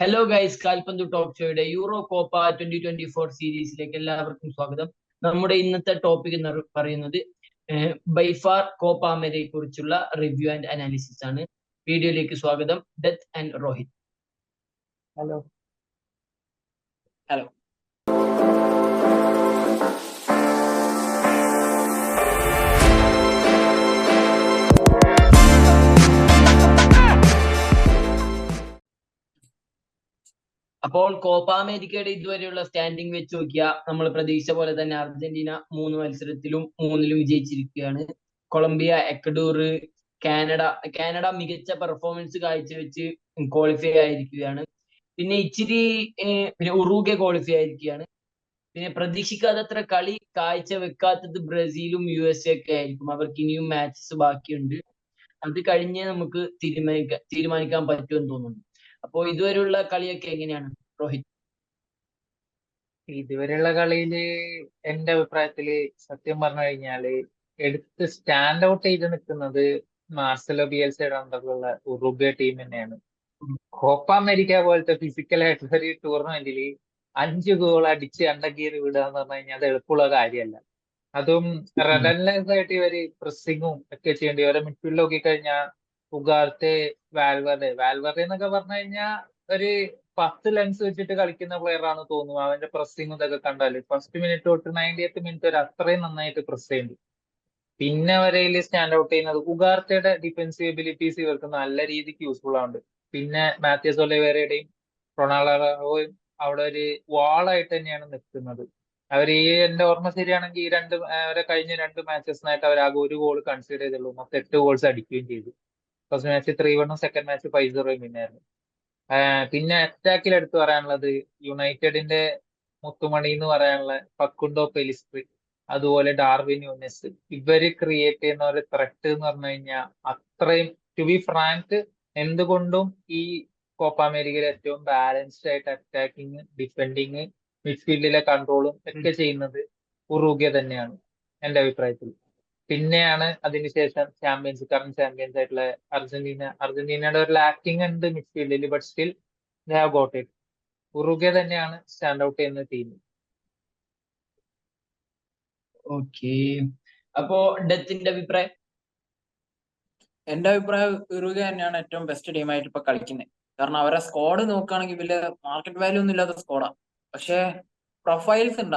Hello guys, കാൽപന്തു talk ഷോയുടെ euro Copa 2024 സീരീസിലേക്ക് എല്ലാവർക്കും സ്വാഗതം. നമ്മുടെ ഇന്നത്തെ ടോപ്പിക് എന്ന് പറയുന്നത് ബൈഫാർ കോപ്പ അമേരിക്കയെ കുറിച്ചുള്ള റിവ്യൂ ആൻഡ് അനാലിസിസ് ആണ്. വീഡിയോയിലേക്ക് സ്വാഗതം. Death and Rohit. Hello. Hello. അപ്പോൾ കോപ്പ അമേരിക്കയുടെ ഇതുവരെയുള്ള സ്റ്റാൻഡിംഗ് വെച്ച് നോക്കിയാൽ നമ്മൾ പ്രതീക്ഷിച്ച പോലെ തന്നെ അർജന്റീന 3 മത്സരത്തിലും 3-ലും വിജയിച്ചിരിക്കുകയാണ്. കൊളംബിയ, എക്വഡോർ, കാനഡ മികച്ച പെർഫോമൻസ് കാഴ്ചവെച്ച് ക്വാളിഫൈ ആയിരിക്കുകയാണ്. പിന്നെ ഇച്ചിരി പിന്നെ ഉറുഗ്വ ക്വാളിഫൈ ആയിരിക്കുകയാണ്. പിന്നെ പ്രതീക്ഷിക്കാത്തത്ര കളി കാഴ്ച വെക്കാത്തത് ബ്രസീലും USA ഒക്കെ ആയിരിക്കും. അവർക്ക് ഇനിയും മാച്ചസ് ബാക്കിയുണ്ട്. അത് കഴിഞ്ഞേ നമുക്ക് തീരുമാനിക്കാൻ പറ്റുമെന്ന് തോന്നുന്നു. അപ്പോ ഇതുവരെയുള്ള കളിയൊക്കെ എങ്ങനെയാണ് രോഹിത്? ഇതുവരെയുള്ള കളിയില് എന്റെ അഭിപ്രായത്തില് സത്യം പറഞ്ഞു കഴിഞ്ഞാല് എടുത്ത് സ്റ്റാൻഡ് ഔട്ട് ചെയ്ത് നിൽക്കുന്നത് മാർസലോ ബിയൽസയുടെ അണ്ടറിലുള്ള ഉറുഗ്വ ടീം തന്നെയാണ്. കോപ്പ അമേരിക്ക പോലത്തെ ഫിസിക്കൽ ആയിട്ടുള്ള ഒരു ടൂർണമെന്റിൽ 5 ഗോൾ അടിച്ച് അണ്ടർഗിയർ വിടുക എന്ന് പറഞ്ഞു കഴിഞ്ഞാൽ അത് എളുപ്പമുള്ള കാര്യമല്ല. അതും റെലൻലെസ് ആയിട്ട് ഇവര് പ്രസ്സിങ്ങും ഒക്കെ ചെയ്യേണ്ടി ഇവരെ മിഡ്ഫീൽഡ് നോക്കി കഴിഞ്ഞാൽ ഉഗാർത്തെ, വാൽവെർഡെ എന്നൊക്കെ പറഞ്ഞു കഴിഞ്ഞാൽ ഒരു 10 ലെൻസ് വെച്ചിട്ട് കളിക്കുന്ന പ്ലെയർ ആണ് തോന്നുന്നു. അവന്റെ പ്രസ്സിങ് ഇതൊക്കെ കണ്ടാല് ഫസ്റ്റ് മിനിറ്റ് തൊട്ട് 90th മിനിറ്റ് വരെ അത്രയും നന്നായിട്ട് പ്രസ് ചെയ്യുന്നുണ്ട്. പിന്നെ വരയിൽ സ്റ്റാൻഡ് ഔട്ട് ചെയ്യുന്നത് ഉഗാർത്തയുടെ ഡിഫൻസീവ് എബിലിറ്റീസ് ഇവർക്ക് നല്ല രീതിക്ക് യൂസ്ഫുൾ ആവുന്നുണ്ട്. പിന്നെ മാത്യൂസ് ഒലിവേരയുടെയും റൊണാൾഡോയും അവിടെ ഒരു വാളായിട്ട് തന്നെയാണ് നിൽക്കുന്നത്. അവർ എന്റെ ഓർമ്മ ശരിയാണെങ്കിൽ അവരെ കഴിഞ്ഞ 2 മാച്ചസിനായിട്ട് അവർ ആകെ 1 ഗോൾ കൺസിഡർ ചെയ്തുള്ളൂ. മൊത്തം 8 ഗോൾസ് അടിക്കുകയും ചെയ്തു. First match 3-1, second match 5-0 വിന്നായിരുന്നു. പിന്നെ അറ്റാക്കിൽ എടുത്തു പറയാനുള്ളത് യുണൈറ്റഡിന്റെ മുത്തുമണി എന്ന് പറയാനുള്ള ഫക്കുണ്ടോ പെലിസ്ട്രി, അതുപോലെ ഡാർവിൻ യൂനിസ്. ഇവര് ക്രിയേറ്റ് ചെയ്യുന്ന ഒരു ത്രെട്ട് എന്ന് പറഞ്ഞു കഴിഞ്ഞാൽ അത്രയും, ടു ബി ഫ്രാങ്ക്, എന്തുകൊണ്ടും ഈ കോപ്പ അമേരിക്കയിൽ ഏറ്റവും ബാലൻസ്ഡ് ആയിട്ട് അറ്റാക്കിങ്, ഡിഫെൻഡിങ്, മിഡ്ഫീൽഡിലെ കൺട്രോളും ഒക്കെ ചെയ്യുന്നത് ഉറുഗ്വ തന്നെയാണ് എന്റെ അഭിപ്രായത്തിൽ. പിന്നെയാണ് അതിനുശേഷം കറന്റ് ചാമ്പ്യൻസ് ആയിട്ടുള്ള അർജന്റീനയുടെ ഒരു ലാക്കിംഗ് ഉണ്ട് മിഡ്ഫീൽഡിൽ, but still they have got it. Uruguay തന്നെയാണ് സ്റ്റാൻഡ് ഔട്ട് ചെയ്യുന്ന ടീം. ഓക്കെ, അപ്പോ ഡെത്തിന്റെ അഭിപ്രായം? എന്റെ അഭിപ്രായം ഉറുഗ്വ തന്നെയാണ് ഏറ്റവും ബെസ്റ്റ് ടീമായിട്ട് ഇപ്പൊ കളിക്കുന്നത്. കാരണം അവരെ സ്ക്വാഡ് നോക്കുകയാണെങ്കിൽ വലിയ മാർക്കറ്റ് വാല്യൂ ഒന്നും ഇല്ലാത്ത സ്ക്വാഡാണ്. പക്ഷെ പ്രൊഫൈൽസ് ഉണ്ട്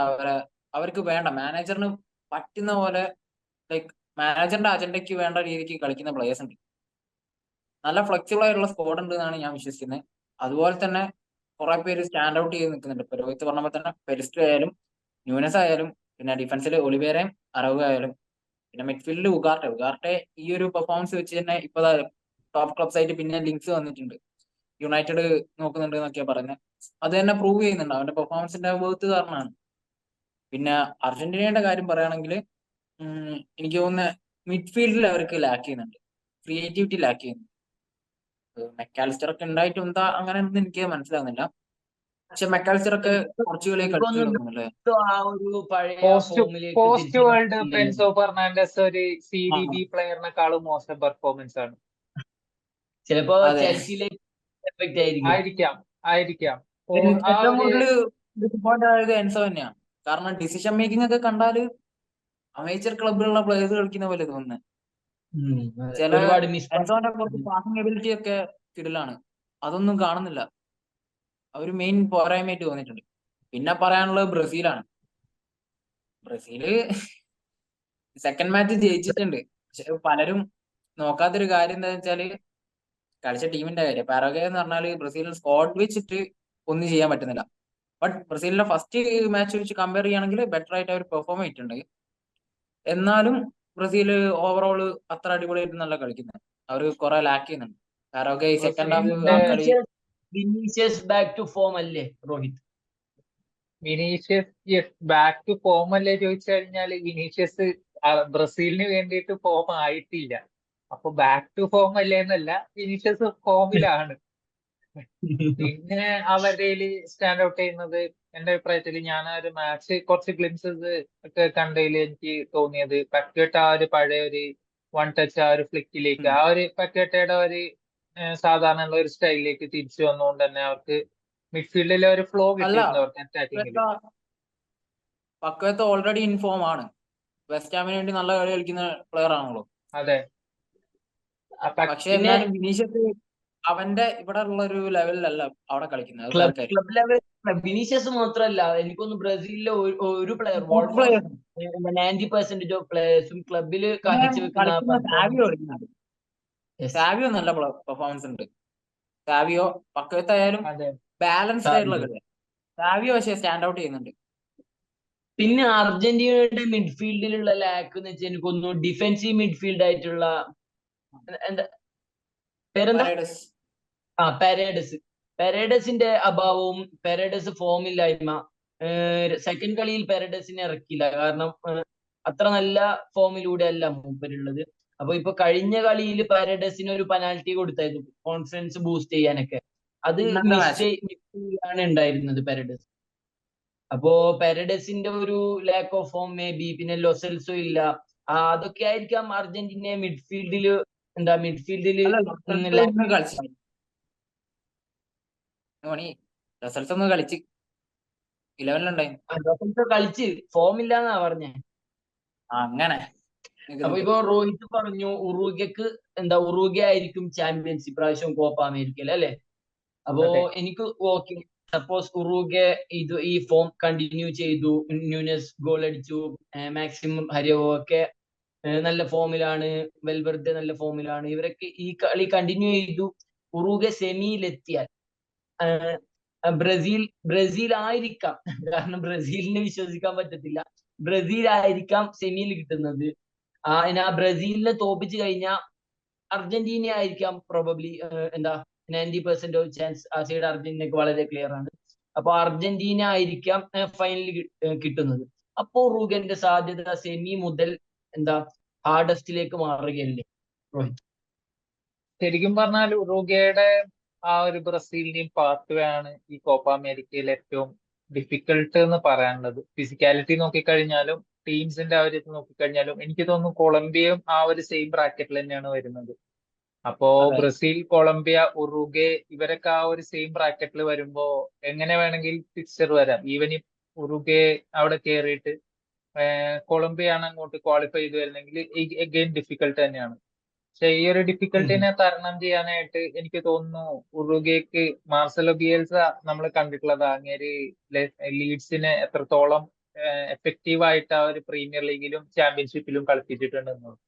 അവർക്ക് വേണ്ട, മാനേജറിന് പറ്റുന്ന പോലെ, ലൈക്ക് മാനേജറിന്റെ അജണ്ടയ്ക്ക് വേണ്ട രീതിക്ക് കളിക്കുന്ന പ്ലേയേഴ്സ് ഉണ്ട്. നല്ല ഫ്ലെക്സിബിൾ ആയിട്ടുള്ള സ്ക്വാഡ് ഉണ്ട് എന്നാണ് ഞാൻ വിശ്വസിക്കുന്നത്. അതുപോലെ തന്നെ കുറെ പേര് സ്റ്റാൻഡ് ഔട്ട് ചെയ്ത് നിൽക്കുന്നുണ്ട്. ഇപ്പൊ രോഹിത് പറഞ്ഞ പോലെ തന്നെ പെരിസ്ട്രി ആയാലും ന്യൂനസ് ആയാലും, പിന്നെ ഡിഫൻസിൽ ഒലിവേരയും അറൗഗ ആയാലും, പിന്നെ മിഡ്ഫീൽഡിൽ ഉഗാർട്ടെ ഈ ഒരു പെർഫോമൻസ് വെച്ച് തന്നെ ഇപ്പൊ ടോപ്പ് ക്ലബ്സ് ആയിട്ട് പിന്നെ ലിങ്ക്സ് വന്നിട്ടുണ്ട്. യുണൈറ്റഡ് നോക്കുന്നുണ്ട് എന്നൊക്കെയാ പറയുന്നത്. അത് തന്നെ പ്രൂവ് ചെയ്യുന്നുണ്ട്, അവന്റെ പെർഫോമൻസിന്റെ വേർത്ത് കാരണമാണ്. പിന്നെ അർജന്റീനയുടെ കാര്യം പറയുകയാണെങ്കിൽ എനിക്ക് തോന്നുന്നത് മിഡ്ഫീൽഡിൽ അവർക്ക് ലാക്ക് ചെയ്യുന്നുണ്ട്, ക്രിയേറ്റിവിറ്റി ലാക്ക് ചെയ്യുന്നുണ്ട്. മെക്കാലിസ്റ്റർ ഒക്കെ ഉണ്ടായിട്ടും എന്താ അങ്ങനെ ഒന്നും എനിക്ക് മനസ്സിലാകുന്നില്ല. പക്ഷെ മെക്കാലിസ്റ്റർ ഒക്കെ കുറച്ചു കളി കളിച്ചു കിടക്കുന്നുണ്ടല്ലേ. ആ ഒരു പഴയ ഫോമിലേക്ക് പോസ്റ്റ് വേൾഡ് എൻസോ ഫെർണാണ്ടസ് ഒരു CDB പ്ലെയറിനെക്കാളും മോശം പെർഫോമൻസ് ആണ്. ചിലപ്പോ ചെൽസിയിലേക്ക് എഫക്റ്റ് ആയിരിക്കാം. ഏറ്റവും കൂടുതൽ ഡിസപ്പോയിന്റ് ആയത് എൻസോ തന്നെയാണ്. കാരണം ഡിസിഷൻ മേക്കിംഗ് ഒക്കെ കണ്ടാല് അമേച്ചർ ക്ലബിലുള്ള പ്ലേയേഴ്സ് കളിക്കുന്ന പോലെ തോന്നുന്നത്. ചില എൻസോന്റെ കുറച്ച് പാസിംഗ് എബിലിറ്റി ഒക്കെ കിടലാണ്, അതൊന്നും കാണുന്നില്ല. ഒരു മെയിൻ പോരായ്മയായിട്ട് തോന്നിയിട്ടുണ്ട്. പിന്നെ പറയാനുള്ളത് ബ്രസീലാണ്. ബ്രസീല് സെക്കൻഡ് മാച്ച് ജയിച്ചിട്ടുണ്ട്. പക്ഷെ പലരും നോക്കാത്തൊരു കാര്യം എന്താ വെച്ചാല് കളിച്ച ടീമിന്റെ കാര്യം. പാരഗ്വേ എന്ന് പറഞ്ഞാല് ബ്രസീലിന് സ്ക്വാഡ് വെച്ചിട്ട് ഒന്നും ചെയ്യാൻ പറ്റുന്നില്ല. ബട്ട് ബ്രസീലിന്റെ ഫസ്റ്റ് മാച്ച് വെച്ച് കമ്പയർ ചെയ്യുകയാണെങ്കിൽ ബെറ്റർ ആയിട്ട് അവർ പെർഫോം ചെയ്തിട്ടുണ്ട്. എന്നാലും ബ്രസീല് ഓവറോള് അത്ര അടിപൊളിയായിട്ട് നല്ല കളിക്കുന്നത്. അവർ കുറെ ലാക്ക് ചെയ്യുന്നുണ്ട്. പാരഗ്വേ സെക്കൻഡ് ഹാഫ് കളി. വിനീഷ്യസ് ബാക്ക് ടു ഫോം അല്ലേ Rohit? Vinicius back to form അല്ലേ ചോദിച്ചു കഴിഞ്ഞാല് വിനീഷ്യസ് ബ്രസീലിന് വേണ്ടിയിട്ട് ഫോം ആയിട്ടില്ല. അപ്പൊ ബാക്ക് ടു ഫോം അല്ലേ എന്നല്ല, വിനീഷ്യസ് ഫോമിലാണ്. പിന്നെ അവരുടെ സ്റ്റാൻഡ് ഔട്ട് ചെയ്യുന്നത് എന്റെ അഭിപ്രായത്തിൽ, ഞാൻ ആ ഒരു മാച്ച് കുറച്ച് ഗ്ലിംസസ് ഒക്കെ കണ്ടതിൽ എനിക്ക് തോന്നിയത് പക്വേട്ട ആ ഒരു പഴയ ഒരു 1 ടച്ച് ആ ഒരു ഫ്ലിക്കിലേക്ക്, ആ ഒരു പക്വേട്ടയുടെ ഒരു സാധാരണ ഉള്ള ഒരു സ്റ്റൈലിലേക്ക് തിരിച്ചു വന്നുകൊണ്ട് തന്നെ അവർക്ക് മിഡ്ഫീൽഡിലെ ഒരു ഫ്ലോ അല്ല കിട്ടിയിരുന്നു അവർക്ക് അറ്റാക്കിങ്ങിൽ. പക്വത്ത ഓൾറെഡി ഇൻഫോം ആണ്. വെസ്റ്റ് ഹാമിന് വേണ്ടി നല്ല കളി കളിക്കുന്ന പ്ലെയർ ആണല്ലോ. അതെ. പക്ഷെ പിന്നെ എന്നാലും വിനീഷ്യസ് അവന്റെ ഇവിടെ ഉള്ള ഒരു ലെവലിലല്ല അവിടെ കളിക്കുന്നത്. അത് വേറെ ക്ലബ് കാര്യം. ക്ലബ് ലെവൽ വിനീഷ്യസ് മാത്രമല്ല, എനിക്കൊന്ന് ബ്രസീലിലെ ഒരു പ്ലെയർ Top player. 90% ഓഫ് പ്ലേയേഴ്സും ക്ലബിൽ കാഴ്ചവെക്കുന്ന കളിക്കുന്ന സാവിയോ പെർഫോമൻസ്. കളിക്കുന്നുണ്ട്. സാവിയോ നല്ല പെർഫോമൻസ് ഉണ്ട്. സാവിയോ പക്വത്ത ആയാലും അതെ. ബാലൻസ്ഡ് ആയിട്ടുള്ള കളിയാണ്. സാവിയോ പക്ഷേ സ്റ്റാൻഡ് ഔട്ട് ചെയ്യുന്നുണ്ട്. പിന്നെ അർജന്റീനയുടെ മിഡ്ഫീൽഡിലുള്ള ലാക്ക് എന്ന് വെച്ചാൽ എനിക്കൊന്നു ഡിഫെൻസീവ് മിഡ്ഫീൽഡ് ആയിട്ടുള്ള എന്താ പേരെന്താ പരേഡസ്. പെരേഡസിന്റെ അഭാവവും പെരേഡസ് ഫോമില്ലായ്മ. സെക്കൻഡ് കളിയിൽ പെരേഡസിനെ ഇറക്കില്ല, കാരണം അത്ര നല്ല ഫോമിലൂടെ അല്ല മൂപ്പരുള്ളത്. അപ്പൊ ഇപ്പൊ കഴിഞ്ഞ കളിയിൽ പെരേഡസിന് ഒരു പെനാൽറ്റി കൊടുത്തായിരുന്നു കോൺഫിഡൻസ് ബൂസ്റ്റ് ചെയ്യാനൊക്കെ. അത് ഇന്നത്തെ മിസ് മാച്ച് ചെയ്യാണ് ഉണ്ടായിരുന്നത് പെരേഡസ്. അപ്പോ പെരഡസിന്റെ ഒരു lack of form may be, പിന്നെ ലൊസെൽസോ ഇല്ല. അതൊക്കെ ആയിരിക്കാം അർജന്റീന മിഡ്ഫീൽഡില് ഇന്ന് കളിച്ചു. റിസൾട്ട്സ് ഒന്ന് കളിച്ച് 11 ലൊസെൽസോ കളിച്ച് ഫോം ഇല്ലാന്നാ പറഞ്ഞേ. അങ്ങനെ. അപ്പൊ ഇപ്പൊ റോഹിത് പറഞ്ഞു ഉറുഗ്വ ആയിരിക്കും ചാമ്പ്യൻസ് ഇപ്രാവശ്യം കോപ്പ അമേരിക്കയിൽ അല്ലെ. അപ്പോ അതെ. എനിക്ക് ഓക്കെ, സപ്പോസ് ഉറുഗ്വ ഈ ഫോം കണ്ടിന്യൂ ചെയ്തു, ന്യൂനസ് ഗോൾ അടിച്ചു, മാക്സിമം ഹരിയോ ഒക്കെ നല്ല ഫോമിലാണ്, വെൽവെർദെ നല്ല ഫോമിലാണ്, ഇവരൊക്കെ ഈ കളി കണ്ടിന്യൂ ചെയ്തു ഉറുഗ്വ സെമിയിലെത്തിയാൽ ബ്രസീൽ ആയിരിക്കാം, കാരണം ബ്രസീലിനെ വിശ്വസിക്കാൻ പറ്റത്തില്ല, ബ്രസീൽ ആയിരിക്കാം സെമിയിൽ കിട്ടുന്നത്. ആ ബ്രസീലിനെ തോപ്പിച്ചു കഴിഞ്ഞാൽ അർജന്റീന ആയിരിക്കാം പ്രോബബ്ലി 90% ഓഫ് ചാൻസ് ആ സൈഡ് അർജന്റീനക്ക് വളരെ ക്ലിയർ ആണ്. അപ്പൊ അർജന്റീന ആയിരിക്കാം ഫൈനലിൽ കിട്ടുന്നത്. അപ്പോ ഉറുഗ്വന്റെ സാധ്യത സെമി മുതൽ ഹാർഡസ്റ്റിലേക്ക് മാറുകയല്ലേ രോഹിത്? ശരിക്കും പറഞ്ഞാൽ ഉറുഗ്വയുടെ ആ ഒരു ബ്രസീലിന്റെയും പാത്വയാണ് ഈ കോപ്പ അമേരിക്കയിൽ ഏറ്റവും ഡിഫിക്കൽട്ട് എന്ന് പറയാനുള്ളത്. ഫിസിക്കാലിറ്റി നോക്കിക്കഴിഞ്ഞാലും ടീംസിന്റെ ആ ഒരു ഇത് നോക്കിക്കഴിഞ്ഞാലും എനിക്ക് തോന്നുന്നു കൊളംബിയയും ആ ഒരു സെയിം ബ്രാക്കറ്റിൽ തന്നെയാണ് വരുന്നത്. അപ്പോ അതെ. ബ്രസീൽ, കൊളംബിയ, ഉറുഗ്വ ഇവരൊക്കെ ആ ഒരു സെയിം ബ്രാക്കറ്റിൽ വരുമ്പോ എങ്ങനെ വേണമെങ്കിൽ ഫിക്സർ വരാം. ഈവൻ ഈ ഉറുഗ്വ അവിടെ കയറിയിട്ട് കൊളംബിയ ആണ് അങ്ങോട്ട് ക്വാളിഫൈ ചെയ്ത് വരുന്നെങ്കിൽ എഗെയിൻ ഡിഫിക്കൽട്ട് തന്നെയാണ്. പക്ഷെ ഈ ഒരു ഡിഫിക്കൽട്ടിനെ തരണം ചെയ്യാനായിട്ട് എനിക്ക് തോന്നുന്നു ഉറുഗ്വയ്ക്ക് മാർസലോ ബിയൽസ നമ്മൾ കണ്ടിട്ടുള്ളത് അങ്ങേര് ലീഡ്സിനെ എത്രത്തോളം എഫക്റ്റീവ് ആയിട്ട് ആ ഒരു പ്രീമിയർ ലീഗിലും ചാമ്പ്യൻഷിപ്പിലും കളിപ്പിച്ചിട്ടുണ്ടെന്നുള്ളത്.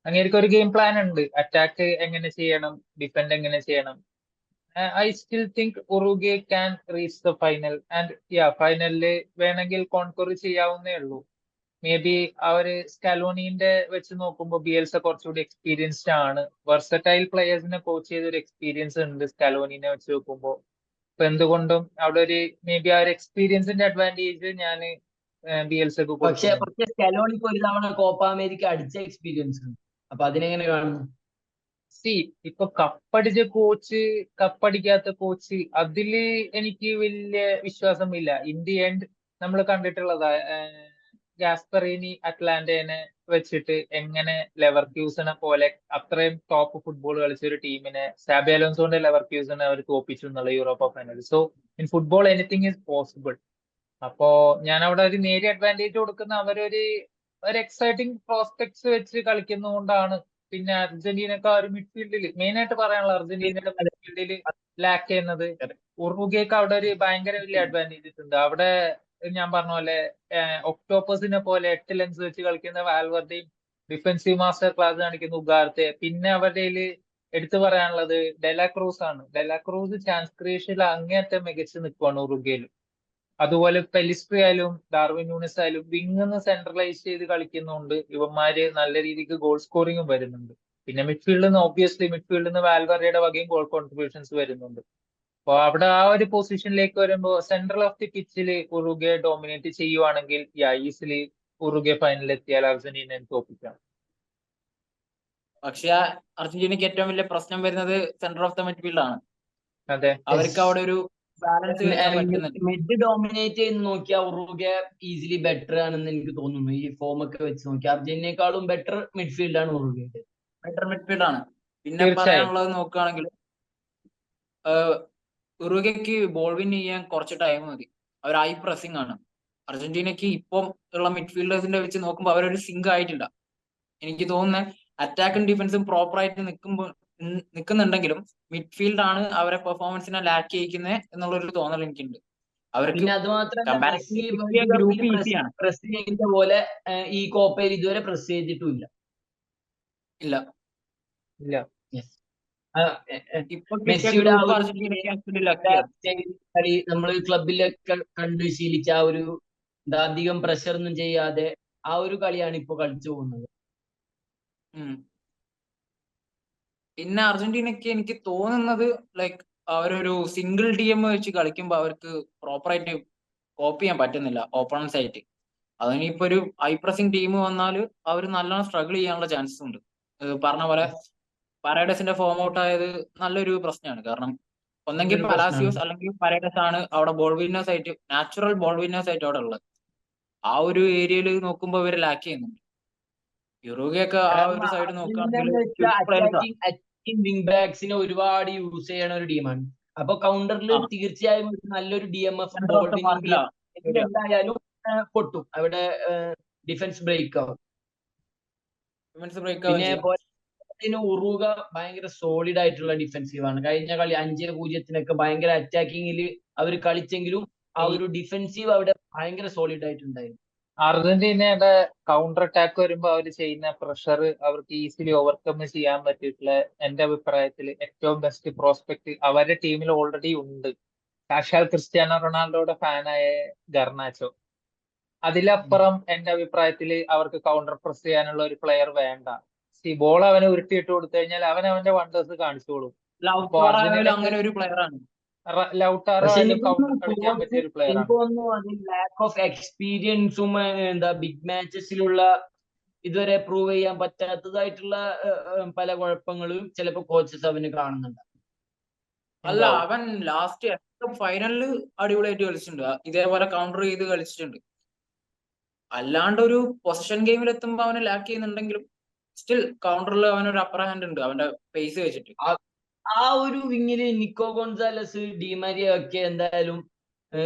അങ്ങേർക്ക് ഒരു ഗെയിം പ്ലാൻ ഉണ്ട്, അറ്റാക്ക് എങ്ങനെ ചെയ്യണം, ഡിഫെൻഡ് എങ്ങനെ ചെയ്യണം. I still think Uruguay can reach the final and ഫൈനലില് വേണമെങ്കിൽ കോൺക്വർ ചെയ്യാവുന്നേ ഉള്ളൂ. മേ ബി ആ ഒരു സ്കലോണിന്റെ വെച്ച് നോക്കുമ്പോൾ ബിയൽസ കുറച്ചുകൂടി എക്സ്പീരിയൻസ്ഡ് ആണ്. വെർസറ്റൈൽ പ്ലെയേഴ്സിനെ കോച്ച് ചെയ്ത ഒരു എക്സ്പീരിയൻസ് ഉണ്ട് സ്കലോണിനെ വെച്ച് നോക്കുമ്പോൾ. അപ്പൊ എന്തുകൊണ്ടും അവിടെ ഒരു മേ ബി ആ ഒരു എക്സ്പീരിയൻസിന്റെ അഡ്വാൻറ്റേജ് ഞാൻ ബിയൽസക്ക് പക്ഷെ കൊടുക്കുന്നുണ്ട്. സ്കലോണിക്ക് ഒരു തവണ കോപ്പ അമേരിക്ക അടിച്ച എക്സ്പീരിയൻസ് ഉണ്ട്. അപ്പൊ അതിനെങ്ങനെ കാണുന്നു? സി ഇപ്പൊ കപ്പടിച്ച കോച്ച്, കപ്പടിക്കാത്ത കോച്ച്, അതില് എനിക്ക് വലിയ വിശ്വാസമില്ല. ഇൻ ദി എൻഡ് നമ്മൾ കണ്ടിട്ടുള്ളതാ ഗാസ്പറീനി അറ്റ്ലാന്റേനെ വെച്ചിട്ട് എങ്ങനെ ലെവർക്യൂസനെ പോലെ അത്രയും ടോപ്പ് ഫുട്ബോൾ കളിച്ച ഒരു ടീമിനെ സാബി അലോൻസോന്റെ ലെവർക്യൂസനെ അവർ തോപ്പിച്ചു എന്നുള്ള Europa final. So in football anything is possible. അപ്പോ ഞാൻ അവിടെ ഒരു നേരിയ അഡ്വാൻറ്റേജ് കൊടുക്കുന്ന ഒരു എക്സൈറ്റിംഗ് പ്രോസ്പെക്ട്സ് വെച്ച് കളിക്കുന്നതുകൊണ്ടാണ്. പിന്നെ അർജന്റീനക്ക് ആ ഒരു മിഡ്ഫീൽഡിൽ മെയിൻ ആയിട്ട് പറയാനുള്ള അർജന്റീനയുടെ മിഡ്ഫീൽഡിൽ ലാക്ക് ചെയ്യുന്നത് ഉറുഗ്വയ്ക്ക് അവിടെ ഒരു ഭയങ്കര വലിയ അഡ്വാൻറ്റേജസ് ഉണ്ട്. അവിടെ ഞാൻ പറഞ്ഞ പോലെ ഒക്ടോപ്പസിനെ പോലെ 8 ലെൻസ് വെച്ച് കളിക്കുന്ന വാൽവർഡേയും ഡിഫൻസീവ് മാസ്റ്റർ ക്ലാസ് കാണിക്കുന്ന ഉഗാർത്തെ. പിന്നെ അവരുടെ എടുത്തു പറയാനുള്ളത് ഡെലാക്രൂസ് ആണ്. ഡെലാക്രൂസ് ചാൻസ് ക്രിയേഷനിൽ അങ്ങേയറ്റം മികച്ച് നിൽക്കുവാണ് ഉറുഗ്വയിൽ. അതുപോലെ പെലിസ്ട്രി ആയാലും ഡാർവിൻ ന്യൂനസ് ആയാലും വിങ് സെൻട്രലൈസ് ചെയ്ത് കളിക്കുന്നതുകൊണ്ട് ഇവന്മാര് നല്ല രീതിക്ക് ഗോൾ സ്കോറിങ്ങും വരുന്നുണ്ട്. പിന്നെ മിഡ്ഫീൽഡിൽ നിന്ന് ഒബ്വിയസ്ലി മിഡ്ഫീൽഡിൽ നിന്ന് വാൽവറയുടെ വകയും ഗോൾ കോൺട്രിബ്യൂഷൻസ് വരുന്നുണ്ട്. അപ്പൊ അവിടെ ആ ഒരു പൊസിഷനിലേക്ക് വരുമ്പോൾ സെൻട്രൽ ഓഫ് ദി പിച്ചിൽ ഉറുഗ്വ ഡോമിനേറ്റ് ചെയ്യുവാണെങ്കിൽ ഈസിലി ഉറുഗ്വ ഫൈനലിൽ എത്തിയാൽ അർജന്റീനയെ തോപ്പിക്കാം. പക്ഷെ അർജന്റീനക്ക് ഏറ്റവും വലിയ പ്രശ്നം വരുന്നത് സെന്റർ ഓഫ് ദ മിഡ്ഫീൽഡ് ആണ്. അതെ. അവർക്ക് അവിടെ ഒരു ബാലൻസ് വെക്കാൻ പറ്റുന്നുണ്ട്. മിഡ് ഡോമിനേറ്റ് ചെയ്ത് നോക്കിയാൽ ഉറുഗ്വ ഈസിലി ബെറ്റർ ആണെന്ന് എനിക്ക് തോന്നുന്നു. ഈ ഫോം ഒക്കെ വെച്ച് നോക്കിയാൽ അർജന്റീനയെക്കാളും ബെറ്റർ മിഡ്ഫീൽഡ് ആണ് ഉറുഗ്വയുടെ. ബെറ്റർ മിഡ്ഫീൽഡ് ആണ്. പിന്നെ തീർച്ചയായും. പറയാനുള്ളത് നോക്കുകയാണെങ്കിൽ ഉറുഗ്വയ്ക്ക് ബോൾ വിൻ ചെയ്യാൻ കുറച്ച് ടൈം മതി. അവർ ഹൈ പ്രസിംഗ് ആണ്. അർജന്റീനയ്ക്ക് ഇപ്പം ഉള്ള മിഡ്ഫീൽഡേഴ്സിന്റെ വെച്ച് നോക്കുമ്പോൾ അവരൊരു സിങ്ക് ആയിട്ടില്ല. എനിക്ക് തോന്നുന്നത് അറ്റാക്കും ഡിഫൻസും പ്രോപ്പർ ആയിട്ട് നിൽക്കുന്നുണ്ടെങ്കിലും മിഡ്ഫീൽഡ് ആണ് അവരെ പെർഫോമൻസിനെ ലാക്ക് ചെയ്യിക്കുന്നത് എന്നുള്ളൊരു തോന്നൽ എനിക്കുണ്ട്. അവർക്ക് പിന്നെ അത് മാത്രമല്ല, മെസ്സി കമ്പാരിറ്റീവ്ലി കിട്ടിയ വേൾഡ് കപ്പിൽ ഗ്രൂപ്പ് ഈസിയാണ്. പ്രസ് ചെയ്യുന്ന പോലെ ഈ കോപ്പയിൽ ഇതുവരെ പ്രസ് ചെയ്തിട്ടുമില്ല. ഇല്ല, ഇല്ല. Yes. ഇപ്പൊ കിട്ടിയ മെസ്സിയുടെ ആ ഗ്രൂപ്പ് ഒരു അർജന്റീനയ്ക്ക് ആക്ച്വലി ലക്കിയാണ്. കളി നമ്മൾ ക്ലബിലൊക്കെ കണ്ട് ശീലിച്ച ആ ഒരു അധികം പ്രഷർ ഒന്നും ചെയ്യാതെ ആ ഒരു കളിയാണ് ഇപ്പൊ കളിച്ചു പോകുന്നത്. പിന്നെ അർജന്റീനയ്ക്ക് എനിക്ക് തോന്നുന്നത് ലൈക്ക് അവരൊരു സിംഗിൾ ടീം വെച്ച് കളിക്കുമ്പോൾ അവർക്ക് പ്രോപ്പർ ആയിട്ട് കോപ്പ് ചെയ്യാൻ പറ്റുന്നില്ല ഓപ്പണൻസ് ആയിട്ട്. അതിനിപ്പോ ഒരു ഹൈ പ്രസിംഗ് ടീം വന്നാൽ അവർ നല്ലോണം സ്ട്രഗിൾ ചെയ്യാനുള്ള ചാൻസസ് ഉണ്ട്. പറഞ്ഞ പോലെ പരേഡസിന്റെ ഫോം ഔട്ട് ആയത് നല്ലൊരു പ്രശ്നമാണ്. കാരണം ഒന്നെങ്കിൽ നല്ലൊരു പ്രശ്നമാണ്. പലാസിയോസ് അല്ലെങ്കിൽ പരേഡസ് ആണ് അവിടെ ബോൾ വിന്നേഴ്സ് ആയിട്ട്, നാച്ചുറൽ ബോൾ വിന്നേഴ്സ് ആയിട്ട് അവിടെ ഉള്ളത്. ആ ഒരു ഏരിയയിൽ നോക്കുമ്പോൾ ഇവർ ലാക്ക് ചെയ്യുന്നുണ്ട്. യുറോഗയൊക്കെ ആ കാരണം ഒരു സൈഡ് അർജന്റീന നോക്കുകയാണെങ്കിൽ എന്ന് വെച്ചാൽ അറ്റാക്കിംഗ് വിങ് ബാക്സിനെ ഒരുപാട് യൂസ് ചെയ്യണ ഒരു ടീമാണ്. അപ്പൊ കൗണ്ടറിൽ തീർച്ചയായും നല്ലൊരു DMF ബോൾ വിന്നിംഗ് എന്തായാലും പൊട്ടും. അവിടെ ഡിഫൻസ് ബ്രേക്ക് ആവും. പിന്നെ ഉറുഗ ഭയങ്കര സോളിഡ് ആയിട്ടുള്ള ഡിഫൻസീവ് ആണ്. കഴിഞ്ഞ കളി 5-0 ഭയങ്കര അറ്റാക്കിങ്ങിൽ അവർ കളിച്ചെങ്കിലും ആ ഒരു ഡിഫൻസീവ് അവിടെ ഭയങ്കര സോളിഡ് ആയിട്ടുണ്ടായിരുന്നു. അർജന്റീനയുടെ കൗണ്ടർ അറ്റാക്ക് വരുമ്പോൾ അവർ ചെയ്യുന്ന പ്രഷർ അവർക്ക് ഈസിലി ഓവർകം ചെയ്യാൻ പറ്റിയിട്ടുള്ള എന്റെ അഭിപ്രായത്തിൽ ഏറ്റവും ബെസ്റ്റ് പ്രോസ്പെക്ട് അവരുടെ ടീമിൽ ഓൾറെഡി ഉണ്ട്. സാക്ഷാൽ ക്രിസ്ത്യാനോ റൊണാൾഡോയുടെ ഫാനായ ഗർനാച്ചോ. അതിലപ്പുറം എന്റെ അഭിപ്രായത്തിൽ അവർക്ക് കൗണ്ടർ പ്രസ് ചെയ്യാനുള്ള ഒരു പ്ലെയർ വേണ്ട. ബോൾ അവനെ ഉരുട്ടിയിട്ട് കൊടുത്തു കഴിഞ്ഞാൽ അവൻ അവന്റെ വണ്ടേഴ്സ് കാണിച്ചോളും. അങ്ങനെ ഒരു പ്ലെയർ ആണ്. ലൗട്ടാറോ ആയാലും കൗണ്ടർ കളിക്കാൻ പറ്റിയ ഒരു പ്ലെയർ ആണ്. എനിക്ക് തോന്നുന്നു അതിൽ ലാക്ക് ഓഫ് എക്സ്പീരിയൻസും ബിഗ് മാച്ചസിലുള്ള ഇതുവരെ പ്രൂവ് ചെയ്യാൻ പറ്റാത്തതായിട്ടുള്ള പല കുഴപ്പങ്ങളും ചിലപ്പോ കോച്ചസ് അവന് കാണുന്നുണ്ട്. അല്ല, അവൻ ലാസ്റ്റ് ഫൈനലില് അടിപൊളിയായിട്ട് കളിച്ചിട്ടുണ്ട്. ഇതേപോലെ കൗണ്ടർ ചെയ്ത് കളിച്ചിട്ടുണ്ട്. അല്ലാണ്ട് ഒരു പൊസിഷൻ ഗെയിമിൽ എത്തുമ്പോൾ അവനെ ലാക്ക് ചെയ്യുന്നുണ്ടെങ്കിലും സ്റ്റിൽ കൗണ്ടറിൽ അവനൊരു അപ്പർ ഹാൻഡ് ഉണ്ട് അവന്റെ പേസ് വെച്ചിട്ട്. ആ ഒരു വിങ്ങില് നിക്കോ ഗോൺസാലസ്, ഡിമാരിയ ഒക്കെ എന്തായാലും